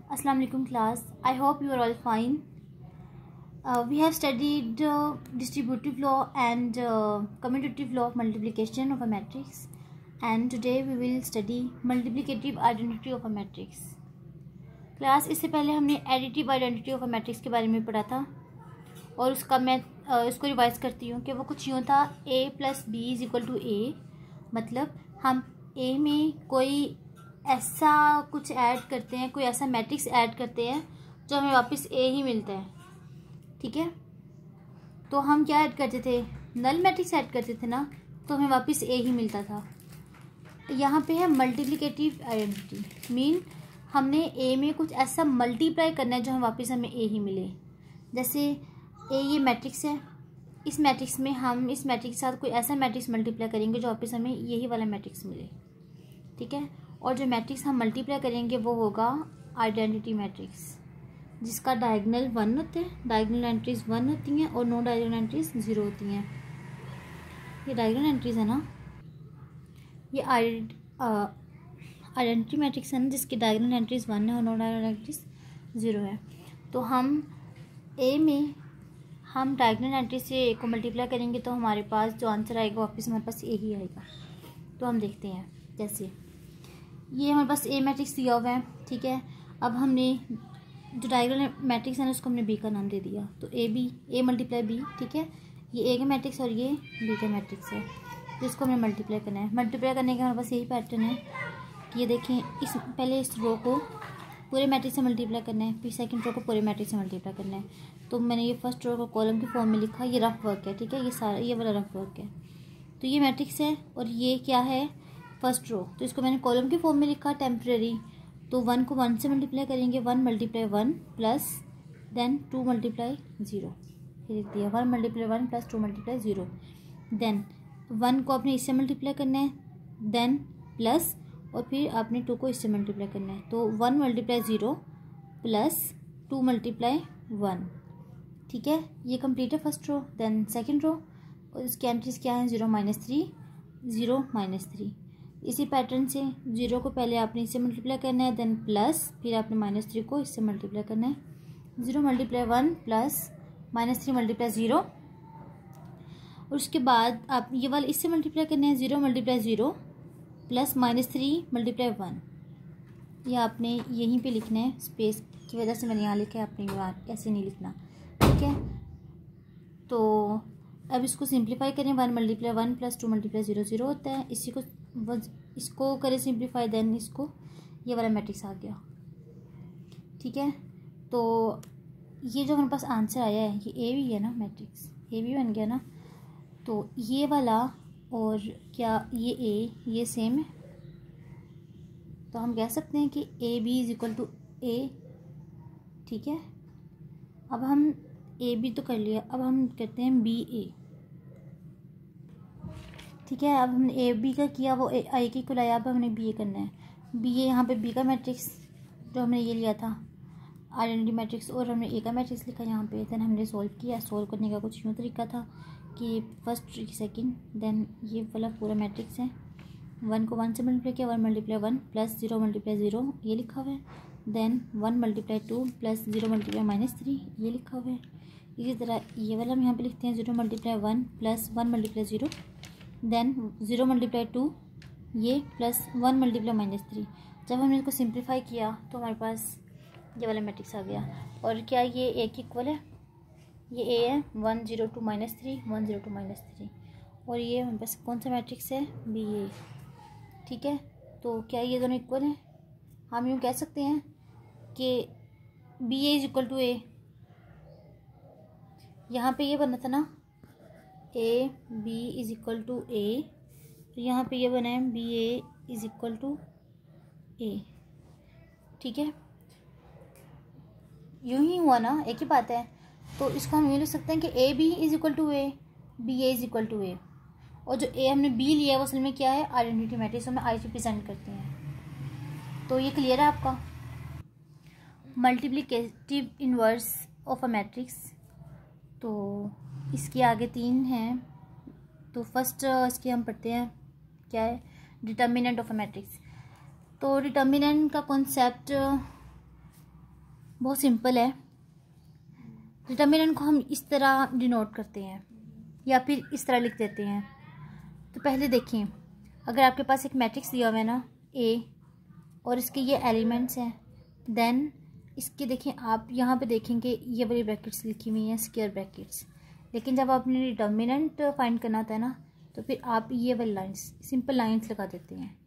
Assalamu alaikum class. I hope you are all fine. We have studied distributive law and commutative law of multiplication of a matrix, and today we will study multiplicative identity of a matrix. Class इससे पहले हमने additive identity of a matrix के बारे में पढ़ा था और उसका मैं इसको रिवाइज करती हूँ कि वो कुछ यूँ था a + b = a, मतलब हम a में कोई ऐसा कुछ ऐड करते हैं, कोई ऐसा मैट्रिक्स ऐड करते हैं जो हमें वापस a ही मिलता है। ठीक है, तो हम क्या ऐड करते थे, नल मैट्रिक्स ऐड करते थे ना, तो हमें वापस a ही मिलता था। यहाँ पे है मल्टीप्लिकेटिव आइडेंटिटी, मीन हमने a में कुछ ऐसा मल्टीप्लाई करना है जो हम वापस हमें a ही मिले। जैसे a ये मैट्रिक्स है, इस मैट्रिक्स में हम इस मैट्रिक्स के साथ कोई ऐसा मैट्रिक्स मल्टीप्लाई करेंगे जो वापस हमें यही वाला मैट्रिक्स मिले। ठीक है, और जो मैट्रिक्स हम मल्टीप्लाई करेंगे वो होगा आइडेंटिटी मैट्रिक्स, जिसका डायगोनल 1 होते हैं, डायगोनल एंट्रीज 1 होती हैं और नो डायगोनल एंट्रीज 0 होती हैं। ये डायगोनल एंट्रीज है ना, ये आइडेंटिटी मैट्रिक्स है ना, जिसकी डायगोनल एंट्रीज 1 है और नो डायगोनल एंट्रीज 0 है। तो हम ए में हम डायगोनल एंट्री से ए को मल्टीप्लाई करेंगे तो हमारे पास जो आंसर आएगा वापस हमारे पास ए ही आएगा। तो हम देखते हैं, जैसे ये हमारे पास ए मैट्रिक्स दिया हुआ है। ठीक है, अब हमने जो डायगोनल मैट्रिक्स है ना उसको हमने बी का नाम दे दिया, तो ए × बी। ठीक है, ये ए का मैट्रिक्स और ये बी का मैट्रिक्स है, तो इसको हमें मल्टीप्लाई करना है। मल्टीप्लाई करने का हमारे पास यही पैटर्न है कि ये देखें, पहले इस रो को पूरे मैट्रिक्स से मल्टीप्लाई करना है, फिर सेकंड रो को पूरे मैट्रिक्स से मल्टीप्लाई करना है। तो मैंने ये फर्स्ट रो को कॉलम के फॉर्म में लिखा, ये रफ वर्क है। ठीक है, ये सारा ये वाला रफ वर्क है। तो ये मैट्रिक्स है और ये क्या है, फर्स्ट रो, तो इसको मैंने कॉलम के फॉर्म में लिखा टेम्परेरी। तो 1 को 1 से मल्टीप्लाई करेंगे, 1 × 1 प्लस देन 2 × 0, ये लिख दिया 1 × 1 प्लस 2 × 0। देन 1 को आपने इससे मल्टीप्लाई करना है, देन प्लस, और फिर आपने 2 को इससे मल्टीप्लाई करना है। तो 1 × 0 प्लस 2 × 1। ठीक है, ये कंप्लीट है first row. Then second row, और इसकी एंट्रीज क्या है, 0 - 3 0 - 3। इसी पैटर्न से 0 को पहले आपने इससे मल्टीप्लाई करना है, देन प्लस, फिर आपने -3 को इससे मल्टीप्लाई करना है। 0 × 1 प्लस -3 × 0, और उसके बाद आप ये वाला इससे मल्टीप्लाई करना है, 0 × 0 प्लस -3 × 1। ये आपने यहीं पे लिखना है, स्पेस की वजह से मैंने यहाँ लिखा है, आपने यहाँ ऐसे नहीं लिखना। ठीक है, तो अब इसको सिंप्लीफाई करें, 1 × 1 प्लस 2 × 0 0 होता है। इसको करें सिंप्लीफाई, देन इसको ये वाला मैट्रिक्स आ गया। ठीक है, तो ये जो हमारे पास आंसर आया है, ये ए भी है ना, मैट्रिक्स ए भी बन गया ना। तो ये वाला और क्या ये ए, ये सेम है, तो हम कह सकते हैं कि ए बी = ए। ठीक है, अब हम ए बी तो कर लिया, अब हम करते हैं बी ए। ठीक है, अब हमने ए बी का किया, वो आई के इक्वल आया, अब हमने बी ए करना है। बी ए, यहाँ पे बी का मैट्रिक्स जो हमने ये लिया था आइडेंटिटी मैट्रिक्स, और हमने ए का मैट्रिक्स लिखा यहाँ पे। देन हमने सोल्व किया। सोल्व करने का कुछ यूँ तरीका था कि फर्स्ट सेकंड, देन ये वाला पूरा मैट्रिक्स है, 1 को 1 से मल्टीप्लाई किया, 1 × 1 प्लस 0 × 0, ये लिखा हुआ है। देन 1 × 2 प्लस 0 × -3, ये लिखा हुआ है। इसी तरह ये वाला हम यहाँ पे लिखते हैं, 0 × 1 प्लस 1 × 0, देन 0 × 2 ये प्लस 1 × -3। जब हमने इसको सिंप्लीफाई किया तो हमारे पास ये वाला मैट्रिक्स आ गया। और क्या ये ए की इक्वल है, ये ए है, 1 0 2 -3 1 0 2 -3, और ये हमारे पास कौन सा मैट्रिक्स है, बी ए। ठीक है, तो क्या ये दोनों इक्वल हैं, हम यूँ कह सकते हैं कि बी ए = ए। यहाँ पे ये बना था ना, ए बी = ए, तो यहाँ पे ये बना है बी ए = ए। ठीक है, यूँ ही हुआ ना, एक ही बात है। तो इसको हम ये लिख सकते हैं कि ए बी = ए, बी ए = ए, और जो ए हमने बी लिया है वो असल में क्या है, आइडेंटिटी मैट्रिक्स, हमें आई से प्रेजेंट करते हैं। तो ये क्लियर है आपका। Multiplicative inverse of a matrix, तो इसके आगे 3 हैं। तो फर्स्ट इसके हम पढ़ते हैं, क्या है, डिटर्मिनेंट ऑफ अ मैट्रिक्स। तो डिटर्मिनेंट का कॉन्सेप्ट बहुत सिंपल है। डिटर्मिनेंट को हम इस तरह डिनोट करते हैं या फिर इस तरह लिख देते हैं। तो पहले देखें, अगर आपके पास एक मैट्रिक्स दिया हुआ है ना ए, और इसके ये एलिमेंट्स हैं, देन इसके देखें आप यहाँ पे देखेंगे ये वाली ब्रैकेट्स लिखी हुई हैं, स्क्वायर ब्रैकेट्स। लेकिन जब आपने डिटर्मिनेंट फाइंड करना होता है ना, तो फिर आप ये वाली लाइंस, सिंपल लाइंस लगा देते हैं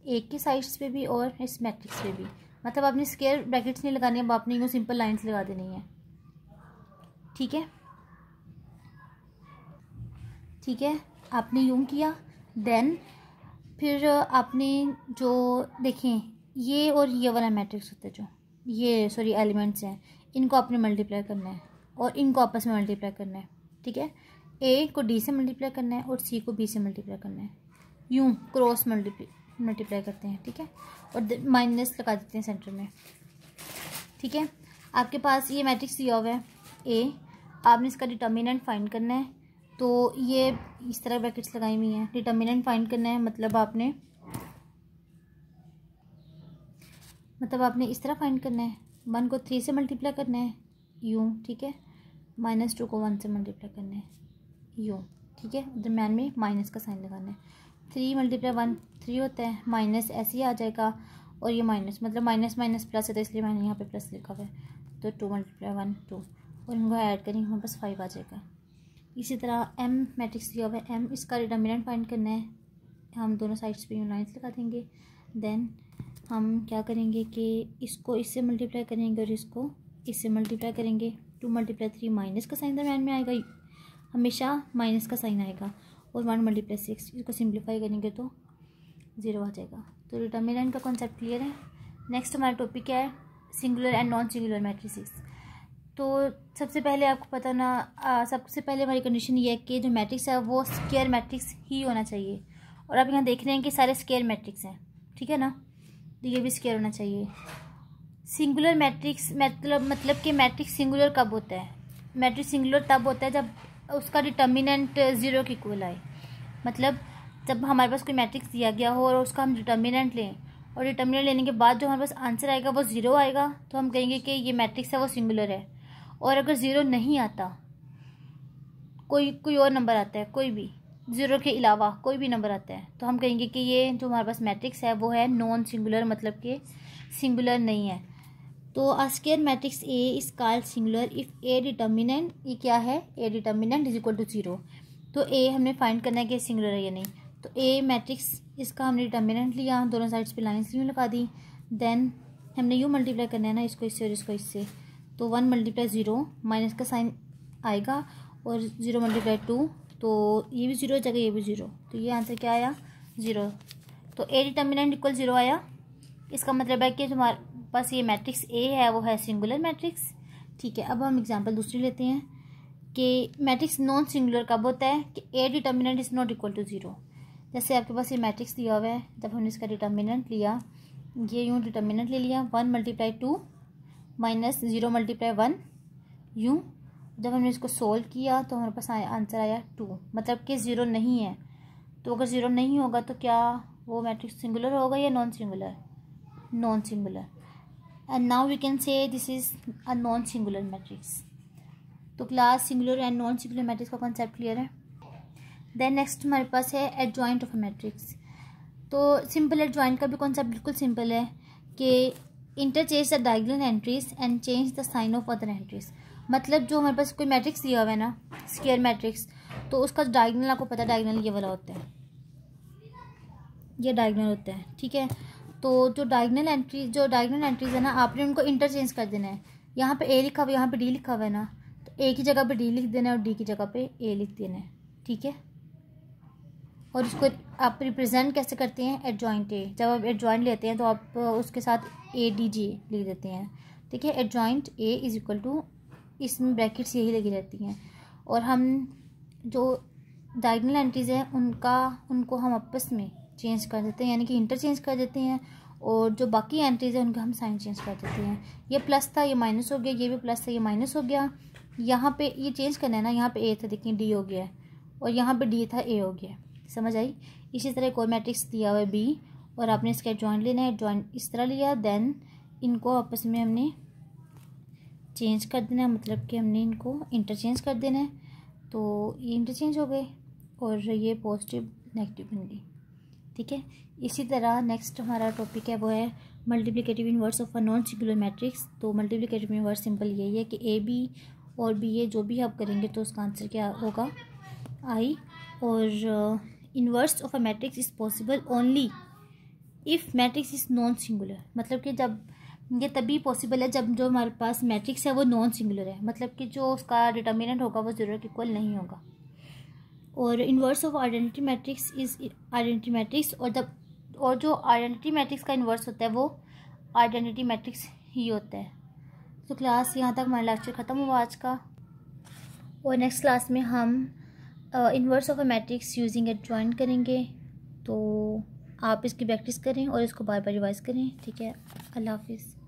एक के साइड्स पे भी और इस मैट्रिक्स पे भी। मतलब आपने स्क्वायर ब्रैकेट्स नहीं लगाने, अब आपने यूँ सिंपल लाइंस लगा देनी है। ठीक है, ठीक है, आपने यूँ किया। देन फिर आपने जो देखें ये और ये वाला मैट्रिक्स होता है, जो ये सॉरी एलिमेंट्स हैं, इनको आपने मल्टीप्लाई करना है और इनको आपस में मल्टीप्लाई करना है। ठीक है, ए को डी से मल्टीप्लाई करना है और सी को बी से मल्टीप्लाई करना है, यूँ क्रॉस मल्टीप्लाई करते हैं। ठीक है, और माइनस लगा देते हैं सेंटर में। ठीक है, आपके पास ये मैट्रिक्स दिया हुआ है ए, आपने इसका डिटर्मिनेंट फाइंड करना है। तो ये इस तरह ब्रैकेट्स लगाई हुई हैं, डिटर्मिनेंट फाइंड करना है, मतलब आपने इस तरह फाइंड करना है। 1 को 3 से मल्टीप्लाई करना है यूँ, ठीक है, -2 को 1 से मल्टीप्लाई करना है यूँ। ठीक है, दरम्यान में माइनस का साइन लगाना है। 3 × 1 3 होता है, माइनस ऐसे ही आ जाएगा, और ये माइनस मतलब माइनस माइनस प्लस है, तो इसलिए मैंने यहाँ पे प्लस लिखा हुआ है। तो 2 × 1 2, और इनको ऐड करेंगे हमारे पास 5 आ जाएगा। इसी तरह एम मैट्रिक्स दिया हुआ है एम, इसका डिटर्मिनेंट फाइंड करना है। हम दोनों साइड्स पे लाइन्स लगा देंगे। देन हम क्या करेंगे कि इसको इससे मल्टीप्लाई करेंगे और इसको इससे मल्टीप्लाई करेंगे। 2 × 3 माइनस का साइन दरम्यान में आएगा, हमेशा माइनस का साइन आएगा। और 1 × 6, इसको सिंप्लीफाई करेंगे तो 0 आ जाएगा। तो डिटर्मिनेंट का कॉन्सेप्ट क्लियर है। नेक्स्ट हमारा टॉपिक क्या है, singular and non singular matrices. तो सबसे पहले आपको पता ना, सबसे पहले हमारी कंडीशन ये है कि जो मैट्रिक्स है वो स्क्वायर मैट्रिक्स ही होना चाहिए। और आप यहाँ देख रहे हैं कि सारे स्क्वायर मैट्रिक्स हैं, ठीक है ना, तो ये भी स्क्वायर होना चाहिए। सिंगुलर मैट्रिक्स मतलब कि मैट्रिक्स सिंगुलर कब होता है, मैट्रिक्स सिंगुलर तब होता है जब उसका डिटर्मिनेंट 0 के इक्वल आए। मतलब जब हमारे पास कोई मैट्रिक्स दिया गया हो और उसका हम डिटर्मिनेंट लें, और डिटर्मिनेंट लेने के बाद जो हमारे पास आंसर आएगा वो 0 आएगा, तो हम कहेंगे कि ये मैट्रिक्स है वो सिंगुलर है। और अगर 0 नहीं आता, कोई और नंबर आता है, कोई भी 0 के अलावा कोई भी नंबर आता है, तो हम कहेंगे कि ये जो हमारे पास मैट्रिक्स है वो है नॉन सिंगुलर, मतलब कि सिंगुलर नहीं है। तो a square matrix A is called singular if A determinant, ये क्या है, A determinant is equal to 0। तो ए हमने फाइंड करना है कि सिंगुलर है या नहीं। तो ए मैट्रिक्स, इसका हमने डिटर्मिनेंट लिया, दोनों साइड्स पे लाइन्स यूँ लगा दी। देन हमने यूँ मल्टीप्लाई करना है ना, इसको इससे और इसको इससे। तो 1 × 0 माइनस का साइन आएगा, और 0 × 2, तो ये भी 0 हो जाएगा, ये भी 0, तो ये आंसर क्या आया 0। तो ए डिटर्मिनेंट इक्वल 0 आया। इसका मतलब है कि जो हमारे पास ये मैट्रिक्स ए है वो है सिंगुलर मैट्रिक्स। ठीक है, अब हम एग्जांपल दूसरी लेते हैं कि मैट्रिक्स नॉन सिंगुलर कब होता है, कि A determinant is not equal to 0। जैसे आपके पास ये मैट्रिक्स दिया हुआ है, जब हमने इसका डिटर्मिनेंट लिया, ये यूँ डिटर्मिनेंट ले लिया, 1 × 2 माइनस 0 × 1 यूँ। जब हमने इसको सोल्व किया तो हमारे पास आंसर आया 2, मतलब कि 0 नहीं है। तो अगर 0 नहीं होगा तो क्या वो मैट्रिक्स सिंगुलर होगा या non singular, non singular. And now we can say this is a non singular matrix. तो class singular and non singular matrix का कॉन्सेप्ट क्लियर है। देन नेक्स्ट हमारे पास है एडजॉइंट ऑफ अ मैट्रिक्स। तो simple adjoint का भी concept बिल्कुल सिंपल है कि interchange the diagonal entries and change the sign of other entries. मतलब जो हमारे पास कोई मैट्रिक्स दिया हुआ है ना, स्क्वायर मैट्रिक्स, तो उसका डायगोनल आपको पता है, डायगोनल ये वाला होता है, ये डायगोनल होता है। ठीक है, तो जो डायगोनल एंट्रीज है ना, आपने उनको इंटरचेंज कर देना है। यहाँ पे ए लिखा हुआ है, यहाँ पे डी लिखा हुआ है ना, तो ए की जगह पे डी लिख देना है और डी की जगह पे ए लिख देना है। ठीक है, और उसको आप रिप्रेजेंट कैसे करते हैं, एडजॉइंट ए। जब आप एडजॉइंट लेते हैं तो आप उसके साथ ए डी जी लिख देते हैं। ठीक है, adjoint A is equal to, इसमें ब्रैकेट्स यही लगी रहती हैं। और हम जो डायगोनल एंट्रीज हैं उनको हम आपस में चेंज कर देते हैं, यानी कि इंटरचेंज कर देते हैं। और जो बाकी एंट्रीज हैं उनका हम साइन चेंज कर देते हैं। ये प्लस था, ये माइनस हो गया, ये भी प्लस था, ये माइनस हो गया। यहाँ पे ये चेंज करना है ना, यहाँ पे ए था, देखिए डी हो गया है, और यहाँ पे डी था, ए हो गया। समझ आई। इसी तरह एक और मैट्रिक्स दिया हुआ है बी, और आपने इसका एडजॉइंट लेना है। एडजॉइंट इस तरह लिया, देन इनको आपस में हमने चेंज कर देना है, मतलब कि हमने इनको इंटरचेंज कर देना है। तो ये इंटरचेंज हो गए और ये पॉजिटिव नेगेटिव बन गई। ठीक है, इसी तरह नेक्स्ट हमारा टॉपिक है वो है multiplicative inverse of a non singular matrix. तो मल्टीप्लिकेटिव इनवर्स सिंपल यही है कि ए बी और बी ए जो भी आप करेंगे तो उसका आंसर क्या होगा, आई। और inverse of a matrix is possible only if matrix is non singular, मतलब कि जब ये तभी पॉसिबल है जब जो हमारे पास मैट्रिक्स है वो नॉन सिंगुलर है, मतलब कि जो उसका डिटर्मिनेंट होगा वो ज़ीरो के इक्वल नहीं होगा। और inverse of identity matrix is identity matrix, और जो आइडेंटिटी मैट्रिक्स का इन्वर्स होता है वो आइडेंटिटी मैट्रिक्स ही होता है। तो क्लास यहाँ तक हमारा लेक्चर ख़त्म हुआ आज का, और नेक्स्ट क्लास में हम inverse of a matrix using adjoint करेंगे। तो आप इसकी प्रैक्टिस करें और इसको बार बार रिवाइज करें। ठीक है, अल्लाह हाफिज़।